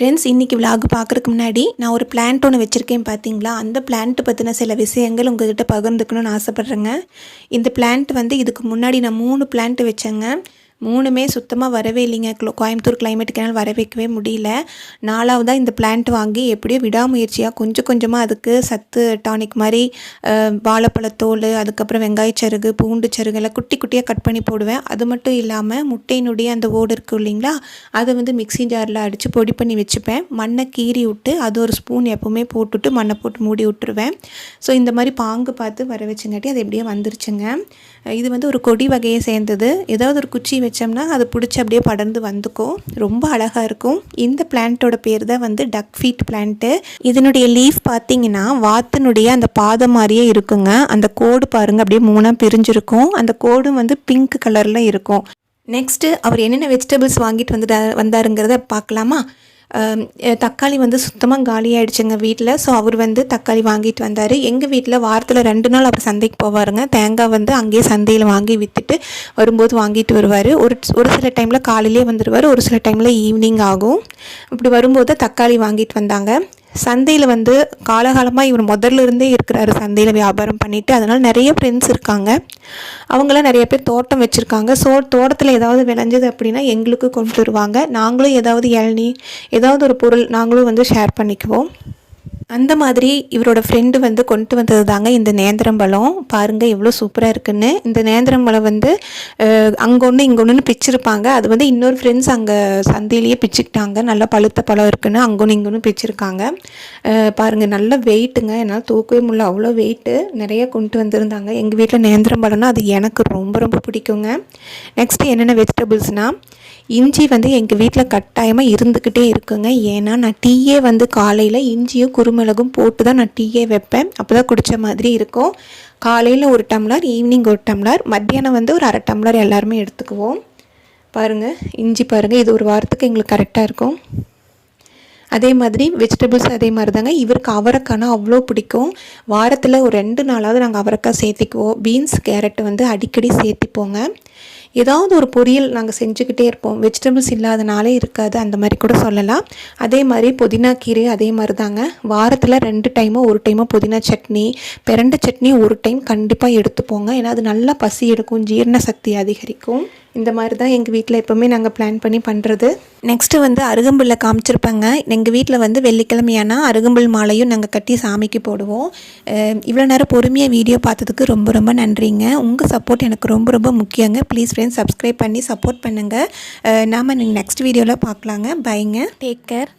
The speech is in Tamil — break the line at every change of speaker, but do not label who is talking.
ஃப்ரெண்ட்ஸ், இன்றைக்கி விலாக் பார்க்குறதுக்கு முன்னாடி நான் ஒரு பிளான்ட் ஒன்று வச்சுருக்கேன் பார்த்தீங்களா. அந்த பிளான்ட்டு பற்றின சில விஷயங்கள் உங்கள்கிட்ட பகிர்ந்துக்கணும்னு ஆசைப்பட்றேங்க. இந்த பிளான்ட் வந்து இதுக்கு முன்னாடி நான் 3 பிளான்ட் வச்சேங்க. 3மே சுத்தமாக வரவே இல்லைங்க. கோயம்புத்தூர் கிளைமேட்டுக்குனால வர வைக்கவே முடியல. 4வதாக இந்த பிளான்ட் வாங்கி எப்படியோ விடாமுயற்சியாக கொஞ்சம் கொஞ்சமாக அதுக்கு சத்து டானிக் மாதிரி வாழைப்பழத்தோல், அதுக்கப்புறம் வெங்காயச்சருகு, பூண்டு சருகு எல்லாம் குட்டி குட்டியாக கட் பண்ணி போடுவேன். அது மட்டும் இல்லாமல் முட்டையினுடைய அந்த ஓடு இருக்கும் இல்லைங்களா, அதை வந்து மிக்ஸி ஜாரில் அடித்து பொடி பண்ணி வச்சுப்பேன். மண்ணை கீறி விட்டு அது ஒரு ஸ்பூன் எப்போவுமே போட்டுவிட்டு மண்ணை போட்டு மூடி விட்டுருவேன். ஸோ இந்த மாதிரி பாங்கு பார்த்து வர வச்சுங்காட்டி அது எப்படியே வந்துருச்சுங்க. இது வந்து ஒரு கொடி வகையை சேர்ந்தது. ஏதாவது ஒரு குச்சி வச்சோம்னா அது பிடிச்சி அப்படியே படர்ந்து வந்துக்கும். ரொம்ப அழகாக இருக்கும். இந்த பிளான்ட்டோட பேர் தான் வந்து டக் ஃபீட் பிளான்ட்டு. இதனுடைய லீஃப் பார்த்தீங்கன்னா வாத்தினுடைய அந்த பாதம் மாதிரியே இருக்குங்க. அந்த கோடு பாருங்கள் அப்படியே 3ஆக பிரிஞ்சிருக்கும். அந்த கோடும் வந்து பிங்க் கலரில் இருக்கும். நெக்ஸ்ட்டு அவர் என்னென்ன வெஜிடபிள்ஸ் வாங்கிட்டு வந்தாருங்கிறத பார்க்கலாமா. தக்காளி வந்து சுத்தமாக காலியாகிடுச்சுங்க வீட்டில். ஸோ அவர் வந்து தக்காளி வாங்கிட்டு வந்தார். எங்கள் வீட்டில் வாரத்தில் 2 நாள் அவர் சந்தைக்கு போவாருங்க. தேங்காய் வந்து அங்கேயே சந்தையில் வாங்கி விற்றுட்டு வரும்போது வாங்கிட்டு வருவார். ஒரு சில டைமில் காலையிலே வந்துடுவார், ஒரு சில டைமில் ஈவினிங் ஆகும். இப்படி வரும்போது தக்காளி வாங்கிட்டு வந்தாங்க. சந்தையில் வந்து காலகாலமாக இவர் முதல்ல இருந்தே இருக்கிறாரு சந்தையில் வியாபாரம் பண்ணிவிட்டு. அதனால் நிறைய ஃப்ரெண்ட்ஸ் இருக்காங்க. அவங்களாம் நிறைய பேர் தோட்டம் வச்சுருக்காங்க. ஸோ தோட்டத்தில் ஏதாவது விளைஞ்சது அப்படின்னா எங்களுக்கு கொண்டு வருவாங்க. நாங்களும் ஏதாவது இளநீ ஏதாவது ஒரு பொருள் நாங்களும் வந்து ஷேர் பண்ணிக்குவோம். அந்த மாதிரி இவரோட ஃப்ரெண்டு வந்து கொண்டு வந்தது தாங்க இந்த நேந்திரம்பழம். பாருங்கள் எவ்வளோ சூப்பராக இருக்குன்னு. இந்த நேந்திரம்பழம் வந்து அங்கே ஒன்று இங்கே ஒன்றுன்னு பிச்சிருப்பாங்க. அது வந்து இன்னொரு ஃப்ரெண்ட்ஸ் அங்கே சந்தையிலேயே பிச்சுக்கிட்டாங்க. நல்லா பழுத்த பழம் இருக்குன்னு அங்கே ஒன்று இங்கே ஒன்று பிச்சிருக்காங்க. பாருங்கள் நல்ல வெயிட்டுங்க. என்னால் தூக்கவே முடியல, அவ்வளோ வெயிட்டு. நிறைய கொண்டு வந்திருந்தாங்க. எங்கள் வீட்டில் நேந்திரம்பழம்னா அது எனக்கு ரொம்ப ரொம்ப பிடிக்குங்க. நெக்ஸ்ட்டு என்னென்ன வெஜிடபிள்ஸ்னால் இஞ்சி வந்து எங்கள் வீட்டில் கட்டாயமாக இருந்துக்கிட்டே இருக்குங்க. ஏன்னா நான் டீயே வந்து காலையில் இஞ்சியும் குருமிளகும் போட்டு தான் நான் டீயே வைப்பேன். அப்போ தான் குடித்த மாதிரி இருக்கும். காலையில் 1 டம்ளர், ஈவினிங் 1 டம்ளர், மத்தியானம் வந்து ஒரு 1/2 டம்ளர் எல்லாருமே எடுத்துக்குவோம். பாருங்கள் இஞ்சி பாருங்கள், இது ஒரு வாரத்துக்கு எங்களுக்கு கரெக்டாக இருக்கும். அதே மாதிரி வெஜிடபிள்ஸ் அதே மாதிரி தாங்க. இவருக்கு அவரைக்காய்னா அவ்வளோ பிடிக்கும். வாரத்தில் ஒரு 2 நாளாவது நாங்கள் அவரைக்காய் சேர்த்திக்குவோம். பீன்ஸ், கேரட் வந்து அடிக்கடி சேர்த்திப்போங்க. ஏதாவது ஒரு பொரியல் நாங்கள் செஞ்சுக்கிட்டே இருப்போம். வெஜிடபிள்ஸ் இல்லாதனாலே இருக்காது, அந்த மாதிரி கூட சொல்லலாம். அதே மாதிரி புதினா கீரை அதே மாதிரி தாங்க. வாரத்தில் 2 டைமோ 1 டைமோ புதினா சட்னி, பிரண்டை சட்னி 1 டைம் கண்டிப்பாக எடுத்துப்போங்க. ஏன்னா அது நல்லா பசி எடுக்கும், ஜீரண சக்தி அதிகரிக்கும். இந்த மாதிரி தான் எங்கள் வீட்டில் எப்போவுமே நாங்கள் பிளான் பண்ணி பண்ணுறது. நெக்ஸ்ட்டு வந்து அருகம்புல்லை காமிச்சிருப்பாங்க. எங்கள் வீட்டில் வந்து வெள்ளிக்கிழமையானா அருகம்புல் மாலையும் நாங்கள் கட்டி சாமிக்கு போடுவோம். இவ்வளோ நேரம் பொறுமையாக வீடியோ பார்த்ததுக்கு ரொம்ப ரொம்ப நன்றிங்க. உங்கள் சப்போர்ட் எனக்கு ரொம்ப ரொம்ப முக்கியங்க. ப்ளீஸ் ஃப்ரெண்ட்ஸ் சப்ஸ்கிரைப் பண்ணி சப்போர்ட் பண்ணுங்கள். நாம் நெக்ஸ்ட் வீடியோவில் பார்க்கலாங்க. பைங்க, டேக் கேர்.